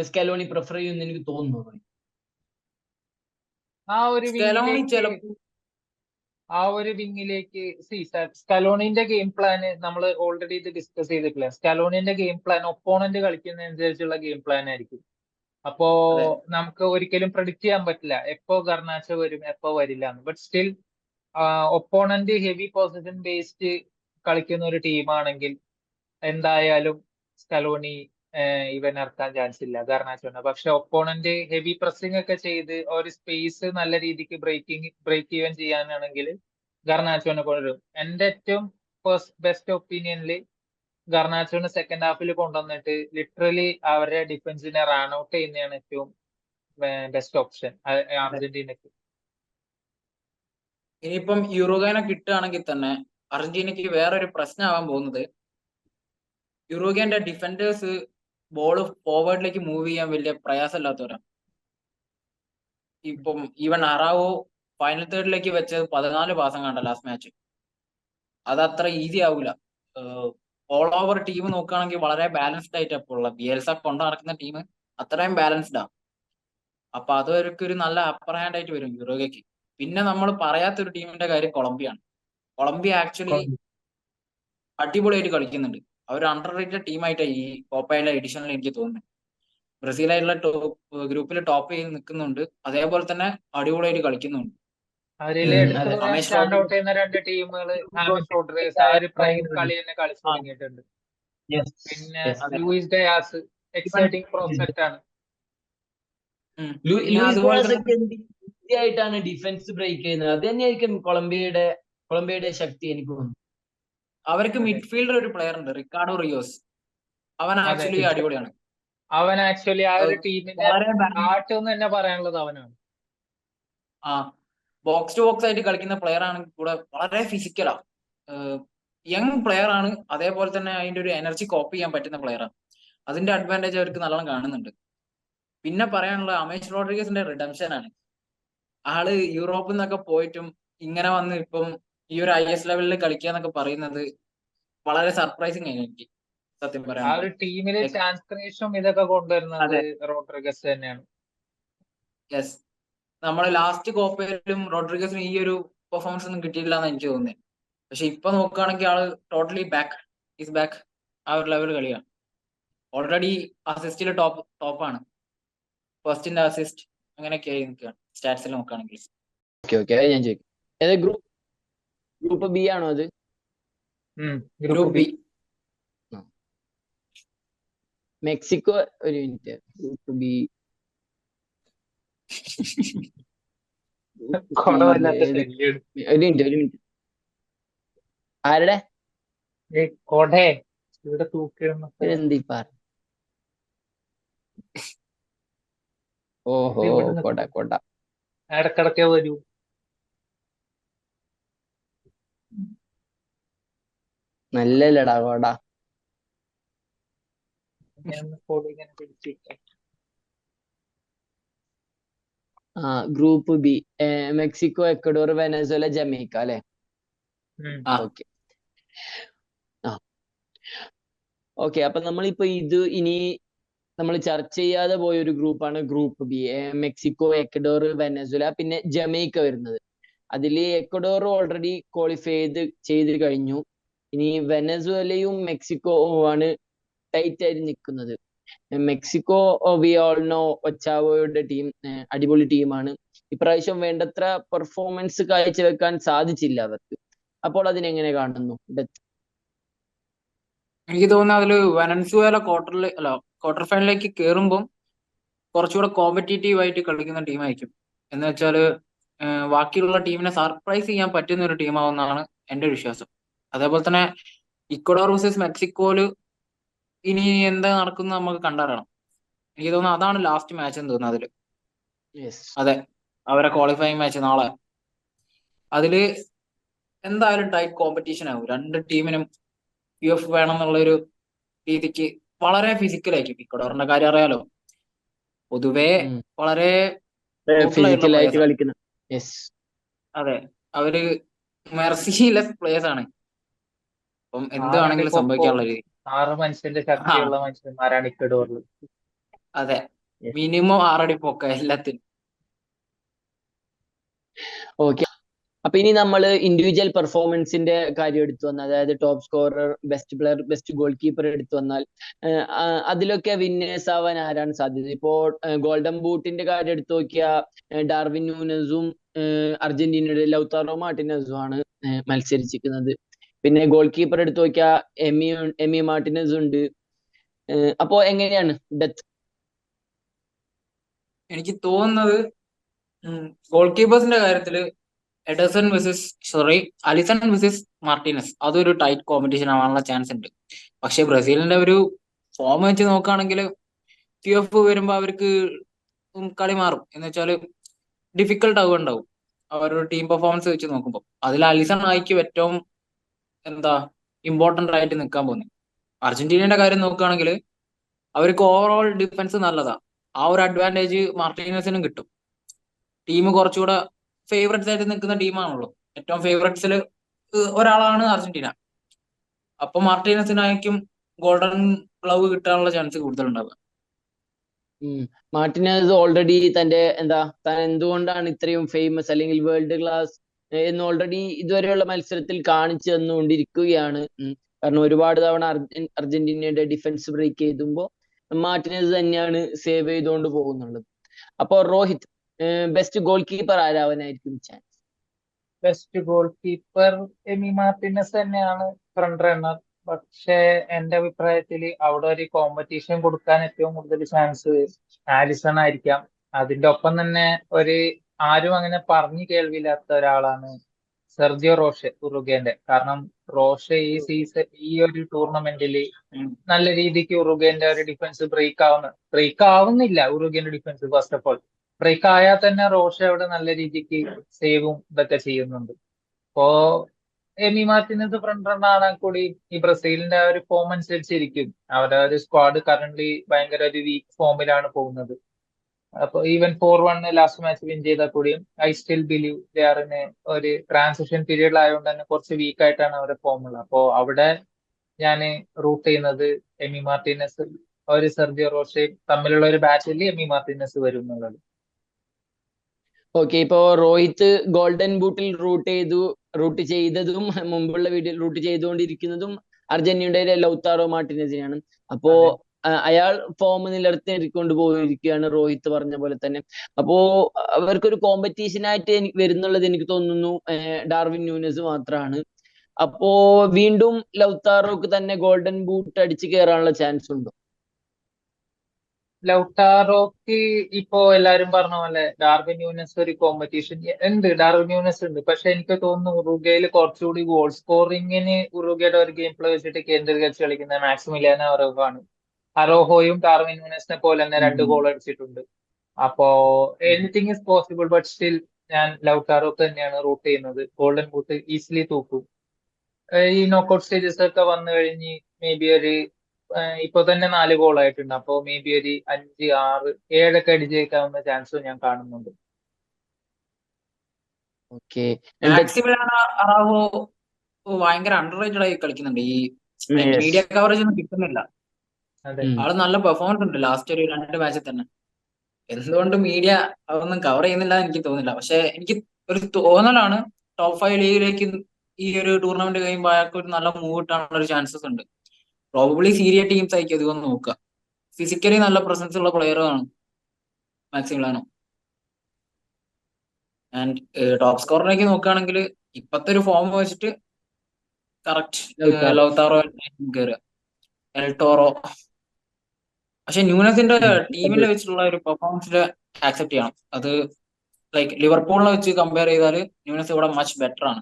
സ്കലോണി പ്രിഫർ ചെയ്യുമെന്ന് എനിക്ക് തോന്നുന്നു. ആ ഒരു വിങ്ങിലേക്ക് സ്കലോണിന്റെ ഗെയിം പ്ലാന് നമ്മൾ ഓൾറെഡി ഇത് ഡിസ്കസ് ചെയ്തിട്ടില്ല. സ്കലോണിന്റെ ഗെയിം പ്ലാൻ ഒപ്പോണന്റ് കളിക്കുന്നതനുസരിച്ചുള്ള ഗെയിം പ്ലാൻ ആയിരിക്കും. അപ്പോ നമുക്ക് ഒരിക്കലും പ്രഡിക്റ്റ് ചെയ്യാൻ പറ്റില്ല എപ്പോ ഗർനാച്ചോ വരും എപ്പോ വരില്ല എന്ന്. But still opponent heavy position based കളിക്കുന്ന ഒരു ടീമാണെങ്കിൽ എന്തായാലും സ്കലോണി ഇവൻ ഇറക്കാൻ ചാൻസ് ഇല്ല ഗർനാച്ചോനെ. പക്ഷെ ഒപ്പോണന്റ് ഹെവി പ്രസിംഗ് ഒക്കെ ചെയ്ത് ഒരു സ്പേസ് നല്ല രീതിക്ക് ബ്രേക്ക് ഈവൻ ചെയ്യാനാണെങ്കിൽ ഗർനാച്ചോനെ കൊണ്ടുവരും. എന്റെ ഏറ്റവും ബെസ്റ്റ് ഒപ്പീനിയനിൽ ഗർനാച്ചോനെ സെക്കൻഡ് ഹാഫിൽ കൊണ്ടുവന്നിട്ട് ലിറ്ററലി അവരുടെ ഡിഫൻസിനെ റാൻ ഔട്ട് ചെയ്യുന്നതാണ് ഏറ്റവും ബെസ്റ്റ് ഓപ്ഷൻ അർജന്റീനക്ക്. ഇനിയിപ്പം യുറുഗാനെ കിട്ടുകയാണെങ്കിൽ തന്നെ അർജന്റീനക്ക് വേറൊരു പ്രശ്നമാവാൻ പോകുന്നത് യുറുഗാന്റെ ഡിഫൻഡേഴ്സ് ബോൾ ഫോർവേഡിലേക്ക് മൂവ് ചെയ്യാൻ വലിയ പ്രയാസമില്ലാത്തവരാണ്. ഇപ്പം ഈവൻ അറാവോ ഫൈനൽ തേർഡിലേക്ക് വെച്ചത് 14 പാസം കണ്ട ലാസ്റ്റ് മാച്ച്. അത് അത്ര ഈസി ആവൂല. ഓൾ ഓവർ ടീം നോക്കുകയാണെങ്കിൽ വളരെ ബാലൻസ്ഡ് ആയിട്ട് അപ്പോൾ ഉള്ള ബിയൽസ കൊണ്ടു നടക്കുന്ന ടീം അത്രയും ബാലൻസ്ഡ് ആണ്. അപ്പൊ അതൊക്കെ ഒരു നല്ല അപ്പർ ഹാൻഡ് ആയിട്ട് വരും യുറുഗയ്ക്ക്. പിന്നെ നമ്മൾ പറയാത്തൊരു ടീമിന്റെ കാര്യം കൊളംബിയാണ്. കൊളംബിയ ആക്ച്വലി അടിപൊളിയായിട്ട് കളിക്കുന്നുണ്ട്. അവർ അണ്ടർ റേറ്റഡ് ടീമായിട്ടാണ് ഈ കോപ്പയിലെ എഡിഷനിൽ എനിക്ക് തോന്നുന്നത്. ബ്രസീലായിട്ടുള്ള ഗ്രൂപ്പിൽ ടോപ്പ് ചെയ്ത് നിൽക്കുന്നുണ്ട്. അതേപോലെ തന്നെ അടിപൊളിയായിട്ട് കളിക്കുന്നുണ്ട്. സ്റ്റാൻഡ് ഔട്ട് ചെയ്യുന്ന രണ്ട് ടീമുകൾ ആ ഒരു പ്രൈം കളി തന്നെ കളിച്ചു തുടങ്ങിയിട്ടുണ്ട്. പിന്നെ ലൂയിസ് ഡയാസ് എക്സൈറ്റിംഗ് പ്രോസ്പെക്ട് ആണ്. ആയിട്ടാണ് ഡിഫൻസ് ബ്രേക്ക് ചെയ്യുന്നത്. അത് തന്നെയായിരിക്കും കൊളംബിയയുടെ ശക്തി എനിക്ക് തോന്നുന്നു. അവർക്ക് മിഡ്ഫീൽഡർ ഒരു പ്ലെയർ ഉണ്ട്, റിക്കാർഡോ റിയോസ്. അവൻ ആക്ച്വലി അടിപൊളിയാണ്. അവൻ ആക്ച്വലി ആ ഒരു ടീമിന്റെ ആട്ട് എന്ന് തന്നെ പറയാനുള്ളത് അവനാണ്. ബോക്സ് ടു ബോക്സ് ആയിട്ട് കളിക്കുന്ന പ്ലെയർ ആണ്. കൂടെ വളരെ ഫിസിക്കലാ, യങ് പ്ലെയർ ആണ്. അതേപോലെ തന്നെ അതിന്റെ ഒരു എനർജി കോപ്പി ചെയ്യാൻ പറ്റുന്ന പ്ലെയർ ആണ്. അതിന്റെ അഡ്വാൻറ്റേജ് അവർക്ക് നല്ലോണം കാണുന്നുണ്ട്. പിന്നെ പറയാനുള്ള അമേഷ് റോഡ്രിഗസിന്റെ റിഡംഷൻ ആണ്. ആള് യൂറോപ്പിൽ നിന്നൊക്കെ പോയിട്ടും ഇങ്ങനെ വന്ന് ഇപ്പം ഈ ഒരു IS ലെവലിൽ കളിക്കുക എന്നൊക്കെ പറയുന്നത് വളരെ സർപ്രൈസിങ് ആണ് എനിക്ക് സത്യം ആ പറയാൻ. ഒരു ടീമില് Like, ചാൻസ് ക്രിയേഷനും ഇതൊക്കെ കൊണ്ടുവരുന്നത് അതെ, റോഡ്രിഗസ് തന്നെയാണ്. യെസ്. നമ്മളെ ലാസ്റ്റ് കോപ്പയിലും റോഡ്രിഗസിന് ഈ ഒരു പെർഫോമൻസ് ഒന്നും കിട്ടിയില്ല എന്ന് എനിക്ക് തോന്നുന്നത്. പക്ഷെ ഇപ്പൊ നോക്കുകയാണെങ്കിൽ ആള് ടോട്ടലി ബാക്ക്, ഈസ് ബാക്ക്. ആ ഒരു ലെവൽ കളിയാണ്. ഓൾറെഡി അസിസ്റ്റില് ടോപ്പാണ്. ഫസ്റ്റിന്റെ അസിസ്റ്റ് അങ്ങനെയൊക്കെ ആയി നിൽക്കുകയാണ് സ്റ്റാറ്റ്സിൽ നോക്കുകയാണെങ്കിൽ. ഓക്കെ ഓക്കെ, അത് ഞാൻ ചോദിക്കും. ഏത് ഗ്രൂപ്പ് ബി ആണോ അത്? Group group B. B. Mexico, ഒരു മിനിറ്റ്. ഗ്രൂപ്പ് ബി കുടവല്ലാത്ത ശല്യം. ഒരു മിനിറ്റ്. ആരുടെ കൊടേ ഇവിടെ തൂക്കിടുന്ന എന്തി പറ? ഓഹോ, കൊട. ഇടക്കിടക്കേ വരൂ. നല്ലല്ലടാ കൊട. ഇങ്ങനെ പിടിച്ചിരിക്കാം. Group B Mexico, Ecuador, Venezuela, Jamaica അല്ലെ? ആ ഓക്കെ ഓക്കെ. അപ്പൊ നമ്മളിപ്പോ ഇത് ഇനി നമ്മൾ ചർച്ച ചെയ്യാതെ പോയ ഒരു ഗ്രൂപ്പാണ് group B. Mexico, Ecuador, Venezuela, പിന്നെ ജമൈക്ക വരുന്നത്. അതിൽ എക്വഡോർ ഓൾറെഡി ക്വാളിഫൈ ചെയ്ത് കഴിഞ്ഞു. ഇനി വെനസ്വേലയും മെക്സിക്കോ ആണ് ടൈറ്റ് ആയിട്ട് നിൽക്കുന്നത്. മെക്സിക്കോ, വി ഓൾ നോ, ഒച്ചാവോയുടെ ടീം അടിപൊളി ടീമാണ്. ഇപ്രാവശ്യം വേണ്ടത്ര പെർഫോമൻസ് കാഴ്ചവെക്കാൻ സാധിച്ചില്ല അവർക്ക്. അപ്പോൾ അതിനെങ്ങനെ കാണുന്നു? എനിക്ക് തോന്നുന്നത് അതില് വെനസ്വേല ക്വാർട്ടർ ഫൈനലിലേക്ക് കയറുമ്പോൾ കുറച്ചുകൂടെ കോമ്പറ്റീറ്റീവ് ആയിട്ട് കളിക്കുന്ന ടീമായിരിക്കും. എന്ന് വെച്ചാല് ബാക്കിയുള്ള ടീമിനെ സർപ്രൈസ് ചെയ്യാൻ പറ്റുന്ന ഒരു ടീമാവുന്നതാണ് എന്റെ ഒരു വിശ്വാസം. അതേപോലെ തന്നെ ഇക്വഡോർ വേഴ്സസ് മെക്സിക്കോയില് ഇനി എന്താ നടക്കുന്നത് നമുക്ക് കണ്ടറിയണം. എനിക്ക് തോന്നുന്നു അതാണ് ലാസ്റ്റ് മാച്ച് എന്ന് തോന്നുന്നു അതില്. അതെ, അവരെ ക്വാളിഫയിങ് മാച്ച് നാളെ. അതില് എന്തായാലും ടൈറ്റ് കോമ്പറ്റീഷൻ ആവും. രണ്ട് ടീമിനും UF വേണം എന്നുള്ളൊരു രീതിക്ക് വളരെ ഫിസിക്കലായിരിക്കും. ഇക്വഡോറിന്റെ കാര്യം അറിയാലോ, പൊതുവേ വളരെ ഫിസിക്കലായിട്ട് കളിക്കുന്ന. അതെ, അവര് മെർസിലെസ് പ്ലേയേഴ്സ് ആണ്. അപ്പം എന്താണെങ്കിലും സംഭവിക്കാനുള്ള രീതി. 6 മനുഷ്യന്റെ ശക്തിയുള്ള മനുഷ്യന്മാരാണ് ഇക്വഡോറിൽ. അതെ, മിനിമം 6 അടി പൊക്ക എല്ലാത്തിനും. ഓക്കെ. അപ്പൊ ഇനി നമ്മൾ ഇൻഡിവിജ്വൽ പെർഫോമൻസിന്റെ കാര്യം എടുത്തു വന്നാൽ, അതായത് top scorer, best player, best goal keeper എടുത്തു വന്നാൽ അതിലൊക്കെ വിന്നേഴ്സ് ആവാൻ ആരാണ് സാധ്യത? ഇപ്പോ ഗോൾഡൻ ബൂട്ടിന്റെ കാര്യം എടുത്തു നോക്കിയാൽ ഡാർവിൻ നൂനസും അർജന്റീനയുടെ ലൗതാറോ മാർട്ടിനസും ആണ് മത്സരിച്ചിരിക്കുന്നത്. പിന്നെ ഗോൾ കീപ്പർ എടുത്തു നോക്കിയാൽ എമി മാർട്ടിനസ് ഉണ്ട്. അപ്പോ എങ്ങനെയാണ് ഡെത്ത്? എനിക്ക് തോന്നുന്നത് ഗോൾ കീപ്പേഴ്സിന്റെ കാര്യത്തില് അലിസൺ വേഴ്സസ് മാർട്ടിനസ് അതൊരു ടൈറ്റ് കോമ്പറ്റീഷൻ ആവാനുള്ള ചാൻസ് ഉണ്ട്. പക്ഷെ ബ്രസീലിന്റെ ഒരു ഫോം വെച്ച് നോക്കുകയാണെങ്കിൽ TF വരുമ്പോ അവർക്ക് കളി മാറും. എന്ന് വെച്ചാല് ഡിഫിക്കൽട്ട് ആവുണ്ടാവും അവരുടെ ടീം പെർഫോമൻസ് വെച്ച് നോക്കുമ്പോൾ. അതിൽ അലിസൺ ആയിരിക്കും ഏറ്റവും ഇമ്പോർട്ടന്റ് ആയിട്ട് നിൽക്കാൻ പോകുന്നത്. അർജന്റീനയുടെ കാര്യം നോക്കുകയാണെങ്കിൽ അവർക്ക് ഓവറോൾ ഡിഫൻസ് നല്ലതാ. ആ ഒരു അഡ്വാൻറ്റേജ് മാർട്ടിനസിനും കിട്ടും. ടീം കുറച്ചുകൂടെ ഫേവറേറ്റ്സ് ആയിട്ട് നിൽക്കുന്ന ടീമാണല്ലോ. ഏറ്റവും ഫേവറേറ്റ്സിൽ ഒരാളാണ് അർജന്റീന. അപ്പൊ മാർട്ടിനസിനായിരിക്കും ഗോൾഡൻ ഗ്ലൗവ് കിട്ടാനുള്ള ചാൻസ് കൂടുതലുണ്ടാവുക. മാർട്ടിനസ് ഓൾറെഡി താൻ എന്തുകൊണ്ടാണ് ഇത്രയും ഫേമസ് അല്ലെങ്കിൽ വേൾഡ് ക്ലാസ് എന്ന് ഓൾറെഡി ഇതുവരെയുള്ള മത്സരത്തിൽ കാണിച്ചു തന്നുകൊണ്ടിരിക്കുകയാണ്. കാരണം ഒരുപാട് തവണ അർജന്റീനയുടെ ഡിഫൻസ് ബ്രേക്ക് ചെയ്തുമ്പോൾ മാർട്ടിനസ് തന്നെയാണ് സേവ് ചെയ്തുകൊണ്ട് പോകുന്നുള്ളത്. അപ്പൊ രോഹിത്, ബെസ്റ്റ് ഗോൾ കീപ്പർ ആരാവാനായിരിക്കും chance? Best goalkeeper Emi Martinez തന്നെയാണ് ഫ്രണ്ട് റണ്ണർ. പക്ഷെ എന്റെ അഭിപ്രായത്തിൽ അവിടെ ഒരു കോമ്പറ്റീഷൻ കൊടുക്കാൻ ഏറ്റവും കൂടുതൽ ചാൻസ് ആലിസൺ ആയിരിക്കാം. അതിന്റെ ഒപ്പം തന്നെ ആരും അങ്ങനെ പറഞ്ഞു കേൾവിയില്ലാത്ത ഒരാളാണ് സെർജിയോ റോഷെ, ഉറുഗ്വേന്റെ. കാരണം റോഷെ ഈ ഒരു ടൂർണമെന്റിൽ നല്ല രീതിക്ക് ഉറുഗ്വേന്റെ ഒരു ഡിഫൻസ് ബ്രേക്ക് ആവുന്നില്ല. ഉറുഗ്വേന്റെ defence first of all break ആയാൽ തന്നെ റോഷ അവിടെ നല്ല രീതിക്ക് സേവും ഇതൊക്കെ ചെയ്യുന്നുണ്ട്. അപ്പോ എമി മാർട്ടിനസ് ഫ്രണ്ട് റണ്ണർ കൂടി ഈ ബ്രസീലിന്റെ ഒരു ഫോം അനുസരിച്ചിരിക്കും. അവരുടെ ഒരു സ്ക്വാഡ് കറന്റ് ഭയങ്കര ഒരു വീക്ക് ഫോമിലാണ് പോകുന്നത്. അപ്പൊ ഈവൻ 4-1 ലാസ്റ്റ് മാച്ച് വിൻ ചെയ്താൽ കൂടിയും I still believe they are in ഒരു ട്രാൻസിഷൻ പീരീഡിലായതുകൊണ്ട് തന്നെ കുറച്ച് വീക്ക് ആയിട്ടാണ് അവരുടെ ഫോം ഉള്ളത്. അപ്പോ അവിടെ ഞാൻ റൂട്ട് ചെയ്യുന്നത് എമി മാർട്ടീനസ് ഒരു സെർജിയോ റോഷയും തമ്മിലുള്ള ഒരു ബാറ്റിൽ എമി മാർട്ടീനസ് വരും എന്നുള്ളത്. ഓക്കെ, ഇപ്പോ രോഹിത് ഗോൾഡൻ ബൂട്ടിൽ റൂട്ട് ചെയ്തതും മുമ്പുള്ള വീഡിയോയിൽ റൂട്ട് ചെയ്തുകൊണ്ടിരിക്കുന്നതും അർജന്റീനയുടെ ലൗതാറോ മാർട്ടിനസിനെയാണ്. അപ്പോ അതെ അയാൾ ഫോം നിലനിർത്തിക്കൊണ്ട് പോയിരിക്കുകയാണ് രോഹിത് പറഞ്ഞ പോലെ തന്നെ. അപ്പോ അവർക്കൊരു കോമ്പറ്റീഷൻ ആയിട്ട് വരുന്നുള്ളത് എനിക്ക് തോന്നുന്നു ഡാർവിൻ ന്യൂനസ് മാത്രമാണ്. അപ്പോ വീണ്ടും ലൗതാറോക്ക് തന്നെ ഗോൾഡൻ ബൂട്ട് അടിച്ചു കയറാനുള്ള ചാൻസ് ഉണ്ടോ? ലൗട്ടാറോക്ക് ഇപ്പോ എല്ലാരും പറഞ്ഞ പോലെ ഡാർവിൻ ന്യൂനസ് ഒരു കോമ്പറ്റീഷൻ ഉണ്ട്, ഡാർവിൻ ന്യൂനസ് ഉണ്ട്. പക്ഷെ എനിക്ക് തോന്നുന്നു ഉറുഗ്വേയിൽ കുറച്ചുകൂടി ഗോൾ സ്കോറിങ്ങിന് ഉറുഗ്വേയുടെ ഒരു ഗെയിം പ്ലേ വെച്ചിട്ട് കേന്ദ്രീകരിച്ച് കളിക്കുന്ന മാക്സിമിലിയാനോ അറോഹോ ആണ്. അറോഹോയും ഡാർവിൻ ന്യൂനസിനെ പോലെ തന്നെ 2 ഗോൾ അടിച്ചിട്ടുണ്ട്. അപ്പോ anything is possible, but still ഞാൻ ലൗട്ടാറോക്ക് തന്നെയാണ് റൂട്ട് ചെയ്യുന്നത്. ഗോൾഡൻ ബൂട്ട് ഈസിലി തൂക്കും. ഈ നോക്കൌട്ട് സ്റ്റേജസ് ഒക്കെ വന്നു കഴിഞ്ഞ് മേ ബി ഒരു ഇപ്പൊ തന്നെ 4 ഗോൾ ആയിട്ടുണ്ട്. അപ്പോ മേ ബി ഒരു 5, 6, 7 ഒക്കെ അടിച്ചേക്കാവുന്ന ചാൻസും ഞാൻ കാണുന്നുണ്ട്. ഓക്കെ, മാക്സിമിലിയാനോ അറാഹോ ഭയങ്കര അണ്ടർ റേറ്റഡ് ആയി കളിക്കുന്നുണ്ട്. ഈ മീഡിയ കവറേജ് ഒന്നും കിട്ടുന്നില്ല. അതെ ആള് നല്ല പെർഫോമൻസ് ഉണ്ട് ലാസ്റ്റ് ഒരു 2 മാച്ചിൽ തന്നെ. എന്തുകൊണ്ട് മീഡിയ അതൊന്നും കവർ ചെയ്യുന്നില്ല എനിക്ക് തോന്നുന്നില്ല. പക്ഷെ എനിക്ക് ഒരു തോന്നലാണ് ടോപ്പ് 5 ലീഗിലേക്ക് ഈ ഒരു ടൂർണമെന്റ് കഴിയുമ്പോൾ അയാൾക്ക് ഒരു നല്ല മൂവ് കിട്ടാനുള്ള ഒരു ചാൻസസ് ഉണ്ട്. പ്രോബബ്ലി സീരിയ ടീംസ് ആയിരിക്കും അധികം നോക്കുക. ഫിസിക്കലി നല്ല പ്രസൻസ് ഉള്ള പ്ലെയറാണ് മാക്സിമിലാനോ. ആൻഡ് ടോപ്പ് സ്കോറിലേക്ക് നോക്കുകയാണെങ്കിൽ ഇപ്പത്തെ ഒരു ഫോം വെച്ചിട്ട് കറക്റ്റ് ലൗതാറോ കയറുക, എൽടോറോ. പക്ഷെ ന്യൂനസിന്റെ ടീമിൽ വെച്ചിട്ടുള്ള ഒരു പെർഫോമൻസിൽ ആക്സെപ്റ്റ് ചെയ്യണം. അത് ലൈക്ക് ലിവർപൂളിനെ വെച്ച് കമ്പയർ ചെയ്താൽ ന്യൂനസ് ഇവിടെ മച്ച് ബെറ്റർ ആണ്.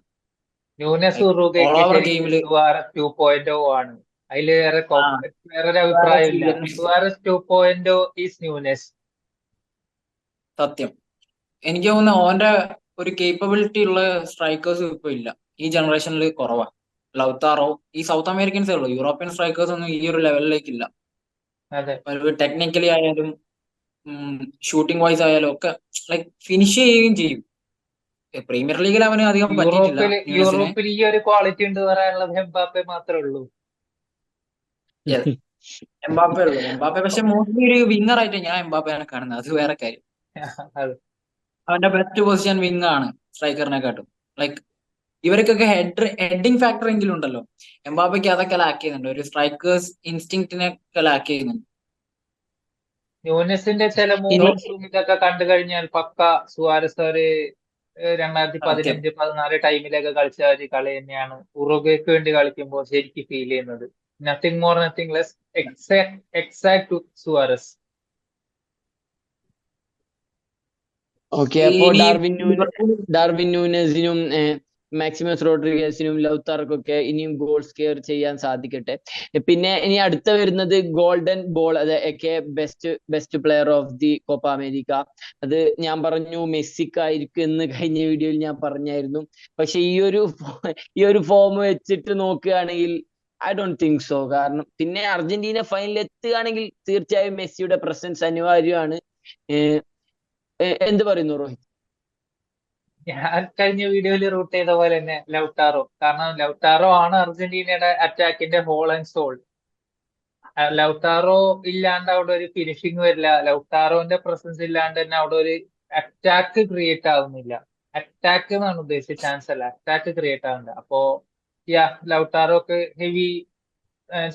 ന്യൂനസ് ഓൾ ഉറുഗ്വേക്ക് ഓവർ ശരിക്കും ഗെയിമില് സുവാരസ് 2.0 ആണ്. അതിൽ വേറൊരു അഭിപ്രായമില്ല. Suarez 2.0 is Nunez. സത്യം. എനിക്ക് തോന്നുന്നു ഓന്റെ ഒരു കേപ്പബിലിറ്റി ഉള്ള സ്ട്രൈക്കേഴ്സ് ഇപ്പൊ ഇല്ല, ഈ ജനറേഷനിൽ കുറവാ. ലൗതാറോ ഈ സൗത്ത് അമേരിക്കൻസേ ഉള്ളൂ, യൂറോപ്യൻ സ്ട്രൈക്കേഴ്സ് ഒന്നും ഈ ഒരു ലെവലിലേക്ക് ഇല്ല. അതെ ടെക്നിക്കലി ആയാലും ഷൂട്ടിംഗ് വൈസ് ആയാലും ഒക്കെ ലൈക്ക് ഫിനിഷ് ചെയ്യുകയും ചെയ്യും. പ്രീമിയർ ലീഗിൽ അവന് അധികം പറ്റിയിട്ടില്ല ന്യൂനസിന്. യൂറോപ്പിൽ ഈ ഒരു ക്വാളിറ്റി ഉണ്ട് പറയാനുള്ളത് എംബാപ്പെ മാത്രമേ ഉള്ളൂ. എംബാപ്പേ ഉള്ളൂ. എംബാപ്പെ പക്ഷെ മോസ്റ്റ്ലി ഒരു വിങ്ങർ ആയിട്ട് ഞാൻ എംബാപ്പയാണ് കാണുന്നത്. അത് വേറെ കാര്യം. അതെ അവന്റെ ബെസ്റ്റ് പൊസിഷൻ വിങ് ആണ് സ്ട്രൈക്കറിനെക്കാട്ടും. ലൈക്ക് ഇവർക്കൊക്കെ ഹെഡിങ് ഫാക്ടർ എങ്കിലും ഉണ്ടല്ലോ. എംബാപ്പയ്ക്ക് അതൊക്കെ ലാക്ക് ചെയ്യുന്നുണ്ട്. ഒരു സ്ട്രൈക്കേഴ്സ് ഇൻസ്റ്റിങ്ക്റ്റിനൊക്കെ ലാക്ക് ചെയ്യുന്നുണ്ട്. ന്യൂനസിന്റെ ചില മൂവ്മെന്റ്സും ഇതൊക്കെ കണ്ടു കഴിഞ്ഞാൽ പക്ക സുവാരസ് ഒരു 2015, 14 ടൈമിലൊക്കെ കളിച്ച ഒരു കളി തന്നെയാണ് ഉറുഗ്വേക്ക് വേണ്ടി കളിക്കുമ്പോൾ ശരിക്കും ഫീൽ ചെയ്യുന്നത്. Nothing more nothing less, exact to Suarez. Okay, അപ്പോ ഡാർവിൻ ന്യൂനസിനും മാക്സിമസ് റോഡ്രിഗസിനും ലൗതാർക്കൊക്കെ ഇനിയും ഗോൾ സ്കെയർ ചെയ്യാൻ സാധിക്കട്ടെ. പിന്നെ ഇനി അടുത്ത വരുന്നത് ഗോൾഡൻ ബോൾ, അതൊക്കെ best player of the Copa America. അത് ഞാൻ പറഞ്ഞു മെസ്സിക്കായിരിക്കും എന്ന് കഴിഞ്ഞ വീഡിയോയിൽ ഞാൻ പറഞ്ഞായിരുന്നു. പക്ഷെ ഈ ഒരു ഫോം വെച്ചിട്ട് നോക്കുകയാണെങ്കിൽ ഐ ഡോണ്ട് തിങ്ക് സോ. കാരണം പിന്നെ അർജന്റീന ഫൈനലിൽ എത്തുകയാണെങ്കിൽ തീർച്ചയായും മെസ്സിയുടെ പ്രസൻസ് അനിവാര്യമാണ്. എന്ത് പറയുന്നു രോഹിത്? ഞാൻ കഴിഞ്ഞ വീഡിയോയിൽ റൂട്ട് ചെയ്ത പോലെ തന്നെ ലൗട്ടാറോ. കാരണം ലൗട്ടാറോ ആണ് അർജന്റീനയുടെ അറ്റാക്കിന്റെ ഹോൾ ആൻഡ് സോൾ. ലൗട്ടാറോ ഇല്ലാണ്ട് അവിടെ ഒരു ഫിനിഷിംഗ് വരില്ല. ലൗട്ടാറോന്റെ പ്രസൻസ് ഇല്ലാണ്ട് തന്നെ അവിടെ ഒരു അറ്റാക്ക് ക്രിയേറ്റ് ആവുന്നില്ല. അറ്റാക്ക് എന്നാണ് ഉദ്ദേശിച്ചത്, ചാൻസ് അല്ല, അറ്റാക്ക് ക്രിയേറ്റ് ആവുന്നുണ്ട്. അപ്പോ ലൗട്ടാറോക്ക് ഹെവി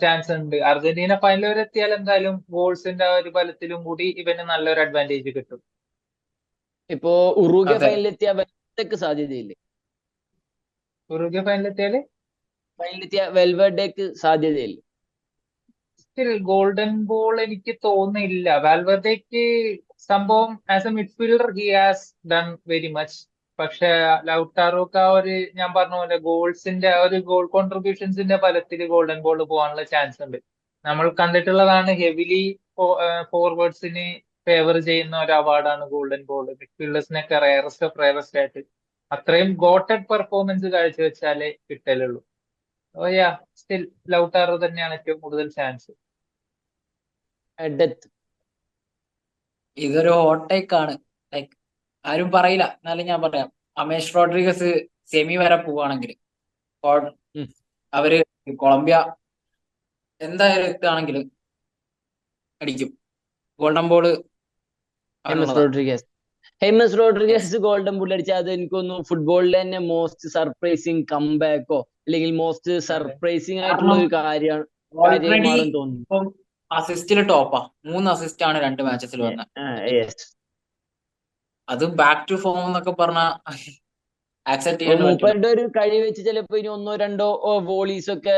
ചാൻസ് ഉണ്ട്. അർജന്റീന ഫൈനൽ വരെ എത്തിയാൽ എന്തായാലും ഗോൾസിന്റെ ഒരു ബലത്തിലും കൂടി ഇവന് നല്ലൊരു അഡ്വാൻറ്റേജ് കിട്ടും. ഇപ്പോ ഉറുഗ്വ ഫൈനലിലെത്തിയ വെൽവെർഡേക്ക് സാധ്യതയില്ലേ? ഉറുഗ്വ ഫൈനലിലെത്തിയാല് വെൽവെർഡേക്ക് സാധ്യതയില്ലേ? സ്റ്റിൽ ഗോൾഡൻ ബോൾ എനിക്ക് തോന്നുന്നില്ല. വാൽവർദേക്ക് സംഭവം as a midfielder he has done very much. പക്ഷെ ലൗട്ടാറോക്ക് ആ ഒരു ഞാൻ പറഞ്ഞ പോലെ ഗോൾസിന്റെ ആ ഒരു ഗോൾ കോൺട്രിബ്യൂഷൻസിന്റെ ഫലത്തിൽ ഗോൾഡൻ ബോൾ പോകാനുള്ള ചാൻസ് ഉണ്ട്. നമ്മൾ കണ്ടിട്ടുള്ളതാണ് ഹെവിലി ഫോർവേഡ്സിന് ഫേവർ ചെയ്യുന്ന ഒരു അവാർഡാണ് ഗോൾഡൻ ബോൾ. മിഡ്ഫീൽഡേഴ്സിനൊക്കെ റയറസ്റ്റ് ഓഫ് റയറസ്റ്റ് ആയിട്ട് അത്രയും ഗോട്ടഡ് പെർഫോമൻസ് കാഴ്ചവെച്ചാലേ കിട്ടലുള്ളൂ. സ്റ്റിൽ ലൗട്ടാറോ തന്നെയാണ് ഏറ്റവും കൂടുതൽ ചാൻസ്. ഡെത്ത് ഇതൊരു ഹോട്ട് ടേക്ക് ആണ്. ലൈക്ക് ആരും പറയില്ല, എന്നാലും ഞാൻ പറയാം. അമേഷ് റോഡ്രിഗസ് സെമി വരെ പോവാണെങ്കിൽ അവര് കൊളംബിയ എന്തായാലും എത്തുകയാണെങ്കിൽ അടിക്കും. ഗോൾഡൻ ബോൾ ഹെമസ് അവനുള്ളതാ. Rodriguez James Yes. Rodriguez golden boot അടിച്ചാൽ അത് എനിക്കൊന്നു ഫുട്ബോളിൽ തന്നെ മോസ്റ്റ് സർപ്രൈസിങ് കംബാക്കോ അല്ലെങ്കിൽ മോസ്റ്റ് അതെ സർപ്രൈസിങ് ആയിട്ടുള്ള കാരണം ഒരു കാര്യമായി ഓൾറെഡി മാറും തോന്നുന്നു. ഇപ്പം അസിസ്റ്റില് ടോപ്പാ. 3 അസിസ്റ്റ് ആണ് 2 മാച്ചസിൽ വന്നത്. യെസ്. അത് ബാക്ക് ടു ഫോം എന്നൊക്കെ പറഞ്ഞാൽ ആക്സെപ്റ്റ് അപ്പൊ ചെയ്യാൻ പറ്റില്ല. മൂപ്പരുടെ ഒരു കഴിവ് വെച്ച് ചിലപ്പോ ഇനി 1-2 വോളീസ് ഒക്കെ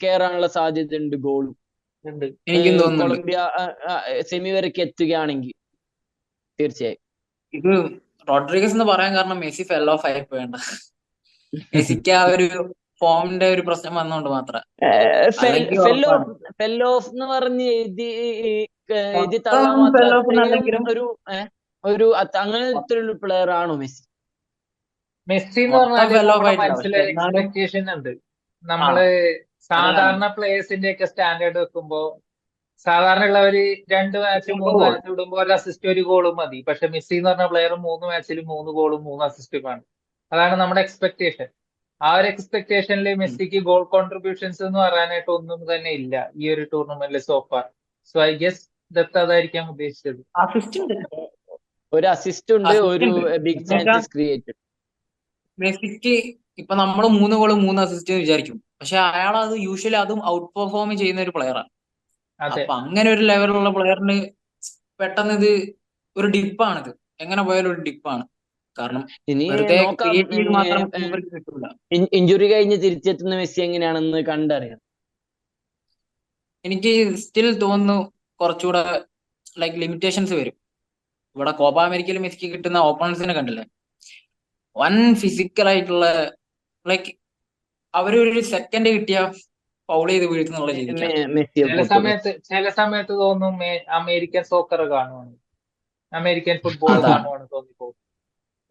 കേറാനുള്ള സാധ്യത ഉണ്ട്. ഗോളും ഉണ്ട്. എനിക്കും തോന്നുന്നുണ്ട്. കൊളംബിയ സെമി വരയ്ക്ക് എത്തുകയാണെങ്കിൽ തീർച്ചയായും. ഇത് റോഡ്രിഗസ് എന്ന് പറയാൻ കാരണം മെസ്സി ഫെൽ ഓഫ് ആയി പോയണ്ട. മെസ്സിക്ക് ആ ഒരു ഫോമിന്റെ ഒരു പ്രശ്നം വന്നോണ്ട് മാത്രം. അല്ലെങ്കിൽ ഉറപ്പാണ്. ഫെൽ ഓഫ് എന്ന് പറഞ്ഞ് എഴുതി മൊത്തം തള്ളാൻ മാത്രം ഫെൽ ഓഫ് അത്രയും എന്നല്ലെങ്കിലും അങ്ങനത്തെ ഒരു പ്ലെയർ ആണോ മെസ്സി? മെസ്സി എന്ന് മൊത്തം പറഞ്ഞാല് ഫെൽ ഓഫ് നമ്മുടെ ആയിട്ടില്ല. പക്ഷെ മനസ്സിലൊരു എന്നാലും എക്സ്പെക്ടേഷൻ ഉണ്ട്. ആ നമ്മള് അതാണ് സാധാരണ പ്ലേയേഴ്സിന്റെ ഒക്കെ സ്റ്റാൻഡേർഡ് വെക്കുമ്പോ സാധാരണ ഉള്ളവര് 2 മാച്ച് 3 ഗോൾ. മാച്ച് ഇടുമ്പോൾ ഒരു അസിസ്റ്റ് 1 ഗോളും മതി. പക്ഷെ മെസ്സി എന്ന് പറഞ്ഞ പ്ലെയർ 3 മാച്ചിൽ 3 ഗോളും 3 അസിസ്റ്റും ആണ്. അതാണ് നമ്മുടെ എക്സ്പെക്ടേഷൻ. ആ ഒരു എക്സ്പെക്ടേഷനിൽ മെസ്സിക്ക് ഗോൾ കോൺട്രിബ്യൂഷൻസ് എന്ന് പറയാനായിട്ട് ഒന്നും തന്നെ ഇല്ല ഈ ഒരു ടൂർണമെന്റിൽ so far. So I guess that അതായിരിക്കാം ഉദ്ദേശിച്ചത്. അസിസ്റ്റ് ഉണ്ട്. ഒരു അസിസ്റ്റ് ഉണ്ട്, അസിസ്റ്റ് ഒരു ഉണ്ട്. ബിഗ് എന്നുവെച്ചാൽ ചാൻസസ് ക്രിയേറ്റഡ്. മെസ്സിക്ക് ഇപ്പൊ നമ്മള് 3 ഗോള് 3 അസിസ്റ്റ് വിചാരിക്കും. പക്ഷെ അയാൾ അത് യൂഷ്വലി അതും ഔട്ട് പെർഫോം ചെയ്യുന്ന ഒരു പ്ലെയറാണ്. അതെ അപ്പൊ അങ്ങനെ ഒരു ലെവലുള്ള പ്ലെയറിന് പെട്ടെന്ന് ഇത് ഒരു ഡിപ്പാണിത്. എങ്ങനെ പോയാലും ഒരു ഡിപ്പാണ്. കാരണം ഇനി വെറുതെ നോക്കാം. ക്രിയേറ്റ് ചെയ്ത് മാത്രം മൂപ്പർക്ക് കിട്ടൂല. ഇഞ്ചുറി കഴിഞ്ഞ് തിരിച്ചെത്തുന്ന മെസ്സി എങ്ങനെയാണെന്ന് കണ്ടറിയാം. എനിക്ക് സ്റ്റിൽ തോന്നുന്നു കുറച്ചുകൂടെ ലൈക്ക് ലിമിറ്റേഷൻസ് വരും. ഇവിടെ കോപ്പ അമേരിക്കയിൽ മെസ്സിക്ക് കിട്ടുന്ന ഓപ്പണൻസിനെ കണ്ടില്ലേ, വൻ ഫിസിക്കൽ ആയിട്ടുള്ള ലൈക്ക് അവരൊരു സെക്കൻഡ് കിട്ടിയ ഫൗൾ ചെയ്ത് വീഴ്ത്തുന്നുള്ള രീതിക്കാണ്. മെസ്സിയെ ചില സമയത്ത് തോന്നും അമേരിക്കൻ സോക്കർ കാണുവാണ്, അമേരിക്കൻ ഫുട്ബോൾ അതാണ്. കാണുവാണ് തോന്നിപ്പോകും.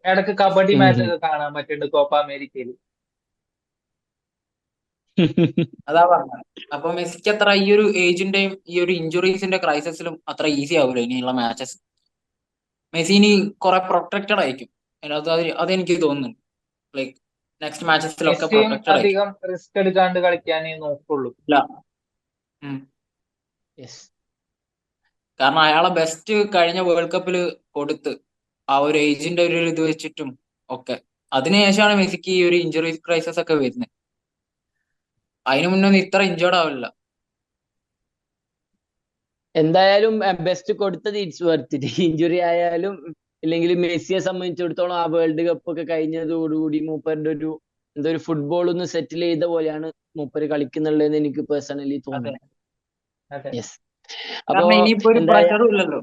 ഇടക്ക് കബഡി മാച്ച് ഒക്കെ കാണാൻ പറ്റുന്നുണ്ട് കോപ്പ അമേരിക്കയിൽ. അതാ പറഞ്ഞത്. അപ്പൊ മെസ്സിക്ക് അത്ര ഈ ഒരു ഏജിന്റെയും ഈ ഒരു ഇഞ്ചുറീസിന്റെ ക്രൈസിസിലും അത്ര ഈസി ആവില്ല ഇനിയുള്ള മാച്ചസ്. മെസ്സി ഇനി കുറെ പ്രൊട്ടക്റ്റഡ് ആയിരിക്കും. അതെനിക്ക് തോന്നുന്നു. ലൈക്ക് നെക്സ്റ്റ് മാച്ചസിലൊക്കെ മെസ്സിയും പ്രൊട്ടക്റ്റഡ് ആയിരിക്കും. അധികം റിസ്ക് എടുക്കാണ്ട് കളിക്കാനേ നോക്കുള്ളൂ. ഇല്ല. കാരണം അയാളെ ബെസ്റ്റ് കഴിഞ്ഞ വേൾഡ് കപ്പിൽ കൊടുത്ത് ആ ഒരു ഏജിന്റെ ഒരു ഇത് വെച്ചിട്ടും ഒക്കെ അതിനുശേഷമാണ് മെസ്സിക്ക് ഈ ഒരു ഇഞ്ചുറി ക്രൈസിസ് ഒക്കെ വരുന്നത്. അതിനു മുന്നേ ഒന്നും ഇത്ര ഇഞ്ചേർഡ് ആവില്ല. എന്തായാലും ബെസ്റ്റ് കൊടുത്തത് ഇറ്റ്സ് വർത്ത് ഇറ്റ്. ഇഞ്ചുറി ആയാലും ഇല്ലെങ്കിൽ മെസ്സിയെ സംബന്ധിച്ചിടത്തോളം ആ വേൾഡ് കപ്പ് ഒക്കെ കഴിഞ്ഞതോടുകൂടി മൂപ്പരുടെ ഒരു ഫുട്ബോൾ ഒന്ന് സെറ്റിൽ ചെയ്ത പോലെയാണ് മൂപ്പര് കളിക്കുന്നുള്ളതെന്ന് എനിക്ക് പേഴ്സണലി തോന്നുന്നത്. യെസ്. അപ്പോ കാരണം ഇനിയിപ്പോ ഒരു പ്രഷറും ഇല്ലല്ലോ.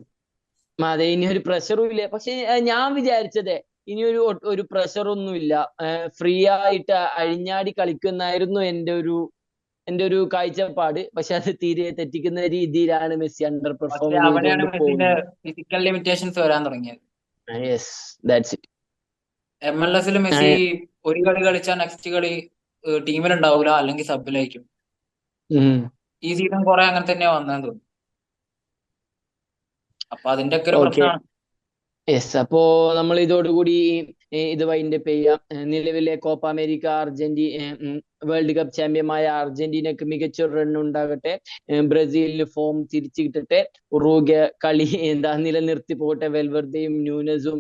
അതെ, ഇനി ഒരു പ്രഷറും ഇല്ല. പക്ഷെ ഞാൻ വിചാരിച്ചത് ഇനി ഒരു പ്രഷറൊന്നും ഇല്ല, ഫ്രീ ആയിട്ട് അഴിഞ്ഞാടി കളിക്കുന്നായിരുന്നു എന്റെ ഒരു കാഴ്ചപ്പാട്. പക്ഷെ അത് തീരെ തെറ്റിക്കുന്ന രീതിയിലാണ് മെസ്സി അണ്ടർ പെർഫോം പക്ഷെ അവിടെയാണ് ചെയ്തുകൊണ്ട് മെസ്സിന്റെ പോകുന്നത്. ഫിസിക്കൽ ലിമിറ്റേഷൻസ് വരാൻ തുടങ്ങിയത്. Yes, that's it. MLS Messi ഒരു കളി കളിച്ചാൽ നെക്സ്റ്റ് കളി ടീമിലുണ്ടാവൂല, അല്ലെങ്കിൽ സബിലായിരിക്കും. ഈ സീസൺ കുറെ അങ്ങനെ തന്നെയാ വന്നതെന്ന് തോന്നുന്നു. അപ്പൊ അതിന്റെ ഒക്കെ ഒരു പ്രശ്നമാണ്. യെസ്. അപ്പോ നമ്മൾ ഇതോടുകൂടി ഇത് വൈൻഡപ്പ് ചെയ്യാം. നിലവിലെ കോപ്പ അമേരിക്ക വേൾഡ് കപ്പ് ചാമ്പ്യന്മായ അർജന്റീനക്ക് മികച്ചൊരു റൺ ഉണ്ടാകട്ടെ. ബ്രസീലിന് ഫോം തിരിച്ചു കിട്ടട്ടെ. ഉറുഗ്വ കളി നിലനിർത്തി പോകട്ടെ. വെൽവർദയും ന്യൂനസും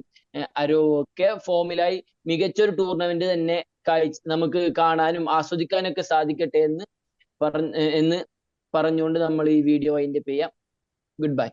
അരോവും ഒക്കെ ഫോമിലായി മികച്ചൊരു ടൂർണമെന്റ് തന്നെ നമുക്ക് കാണാനും ആസ്വദിക്കാനൊക്കെ സാധിക്കട്ടെ എന്ന് പറഞ്ഞുകൊണ്ട് നമ്മൾ ഈ വീഡിയോ വൈൻഡപ്പ് ചെയ്യാം. Good bye.